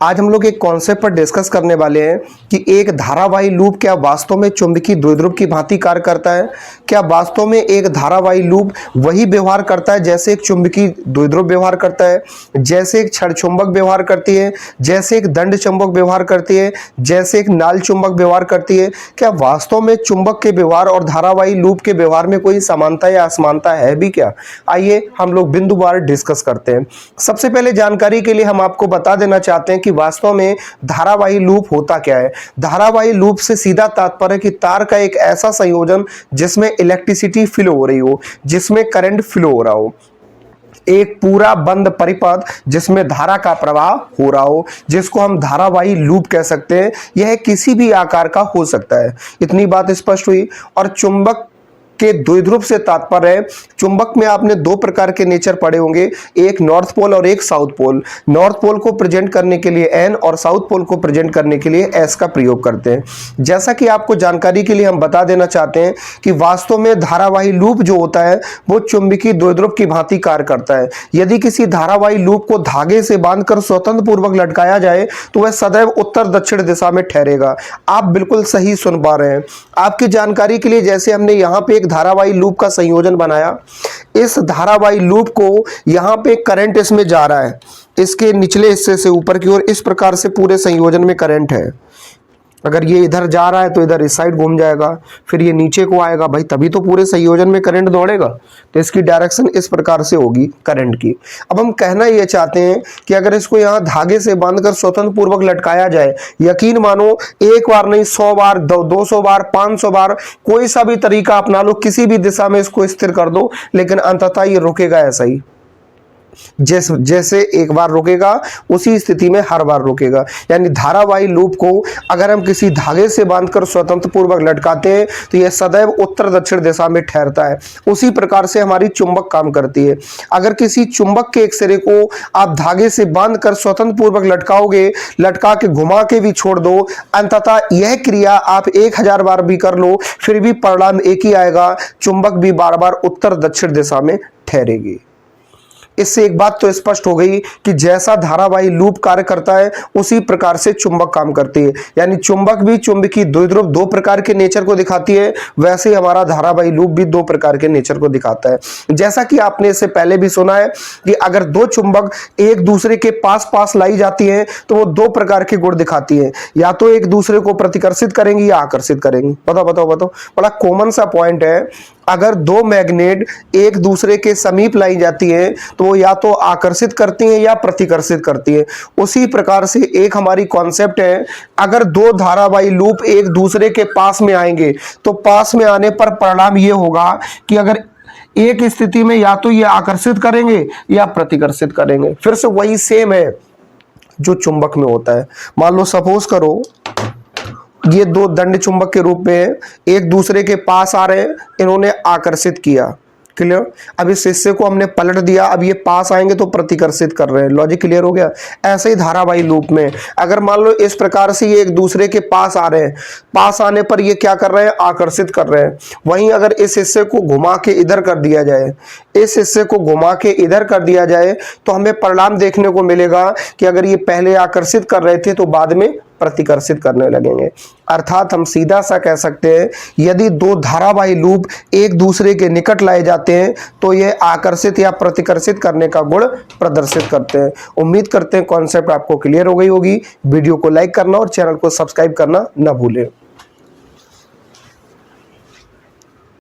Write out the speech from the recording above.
आज हम लोग एक कॉन्सेप्ट पर डिस्कस करने वाले हैं कि एक धारावाही लूप क्या वास्तव में चुंबकीय द्विध्रुव की भांति कार्य करता है। क्या वास्तव में एक धारावाही लूप वही व्यवहार करता है जैसे एक चुंबकीय द्विध्रुव व्यवहार करता है, जैसे एक क्षण चुंबक व्यवहार करती है, जैसे एक दंड चुंबक व्यवहार करती है, जैसे एक नाल चुंबक व्यवहार करती है। क्या वास्तव में चुंबक के व्यवहार और धारावाही लूप के व्यवहार में कोई समानता या असमानता है भी क्या? आइए हम लोग बिंदुवार डिस्कस करते हैं। सबसे पहले जानकारी के लिए हम आपको बता देना चाहते हैं कि वास्तव में धारावाही लूप होता क्या है। धारावाही लूप से सीधा तात्पर्य कि तार का एक ऐसा संयोजन जिसमें इलेक्ट्रिसिटी फ्लो हो रही हो, जिसमें करंट फ्लो हो रहा हो, एक पूरा बंद परिपथ जिसमें धारा का प्रवाह हो रहा हो, जिसको हम धारावाही लूप कह सकते हैं। यह किसी भी आकार का हो सकता है। इतनी बात स्पष्ट हुई। और चुंबक के द्विध्रुव से तात्पर्य है, चुंबक में आपने दो प्रकार के नेचर पढ़े होंगे, एक नॉर्थ पोल और एक साउथ पोल। नॉर्थ पोल को प्रेजेंट करने के लिए एन और साउथ पोल को प्रेजेंट करने के लिए एस का प्रयोग करते हैं। जैसा कि आपको जानकारी के लिए हम बता देना चाहते हैं कि वास्तव में धारावाही लूप जो होता है वो चुंबकीय द्विध्रुव की भांति कार्य करता है। यदि किसी धारावाही लूप को धागे से बांधकर स्वतंत्र पूर्वक लटकाया जाए तो वह सदैव उत्तर दक्षिण दिशा में ठहरेगा। आप बिल्कुल सही सुन पा रहे हैं। आपकी जानकारी के लिए जैसे हमने यहाँ पे एक धारावाही लूप का संयोजन बनाया, इस धारावाही लूप को यहां पे करंट इसमें जा रहा है, इसके निचले हिस्से से ऊपर की ओर इस प्रकार से पूरे संयोजन में करंट है। अगर ये इधर जा रहा है तो इधर इस साइड घूम जाएगा, फिर ये नीचे को आएगा, भाई तभी तो पूरे संयोजन में करंट दौड़ेगा। तो इसकी डायरेक्शन इस प्रकार से होगी करंट की। अब हम कहना ये चाहते हैं कि अगर इसको यहाँ धागे से बांधकर स्वतंत्र पूर्वक लटकाया जाए, यकीन मानो एक बार नहीं 100 बार, 200 बार, 500 बार, कोई सा भी तरीका अपना लो, किसी भी दिशा में इसको स्थिर कर दो, लेकिन अंततः ये रुकेगा ऐसा ही। जैसे एक बार रुकेगा उसी स्थिति में हर बार रुकेगा। यानी धारावाही लूप को अगर हम किसी धागे से बांधकर स्वतंत्र पूर्वक लटकाते हैं तो यह सदैव उत्तर दक्षिण दिशा में ठहरता है। उसी प्रकार से हमारी चुंबक काम करती है। अगर किसी चुंबक के एक सिरे को आप धागे से बांधकर स्वतंत्र पूर्वक लटकाओगे, लटका के घुमा के भी छोड़ दो, अंततः यह क्रिया आप 1000 बार भी कर लो, फिर भी परिणाम एक ही आएगा, चुंबक भी बार बार उत्तर दक्षिण दिशा में ठहरेगी। इससे एक बात तो स्पष्ट हो गई कि जैसा धारावाही लूप कार्य करता है उसी प्रकार से चुंबक काम करती है। यानी चुंबक भी चुंबकीय द्विध्रुव दो प्रकार के नेचर को दिखाती है, वैसे ही हमारा धारावाही लूप भी दो प्रकार के नेचर को दिखाता है। जैसा कि आपने इससे पहले भी सुना है कि अगर दो चुंबक एक दूसरे के पास पास लाई जाती हैं तो वो दो प्रकार के गुण दिखाती है, या तो एक दूसरे को प्रतिकर्षित करेंगी या आकर्षित करेंगी। बताओ बड़ा कॉमन सा पॉइंट है। अगर दो मैग्नेट एक दूसरे के समीप लाई जाती हैं तो वो या तो आकर्षित करती हैं या प्रतिकर्षित करती हैं। उसी प्रकार से एक हमारी कॉन्सेप्ट है, अगर दो धारावाही लूप एक दूसरे के पास में आएंगे तो पास में आने पर परिणाम ये होगा कि अगर एक स्थिति में या तो ये आकर्षित करेंगे या प्रतिकर्षित करेंगे। फिर से वही सेम है जो चुंबक में होता है। मान लो सपोज करो ये दो दंड चुंबक के रूप में एक दूसरे के पास आ रहे हैं, इन्होंने आकर्षित किया। क्लियर? अब इस हिस्से को हमने पलट दिया, अब ये पास आएंगे तो प्रतिकर्षित कर रहे हैं। लॉजिक क्लियर हो गया? ऐसे ही धारावाही लूप में अगर मान लो इस प्रकार से ये एक दूसरे के पास आ रहे हैं, पास आने पर ये क्या कर रहे हैं? आकर्षित कर रहे हैं। वहीं अगर इस हिस्से को घुमा के इधर कर दिया जाए, इस हिस्से को घुमा के इधर कर दिया जाए तो हमें परिणाम देखने को मिलेगा कि अगर ये पहले आकर्षित कर रहे थे तो बाद में प्रतिकर्षित करने लगेंगे। अर्थात हम सीधा सा कह सकते हैं, यदि दो धारावाही लूप एक दूसरे के निकट लाए जाते हैं तो ये आकर्षित या प्रतिकर्षित करने का गुण प्रदर्शित करते हैं। उम्मीद करते हैं कॉन्सेप्ट आपको क्लियर हो गई होगी। वीडियो को लाइक करना और चैनल को सब्सक्राइब करना न भूलें।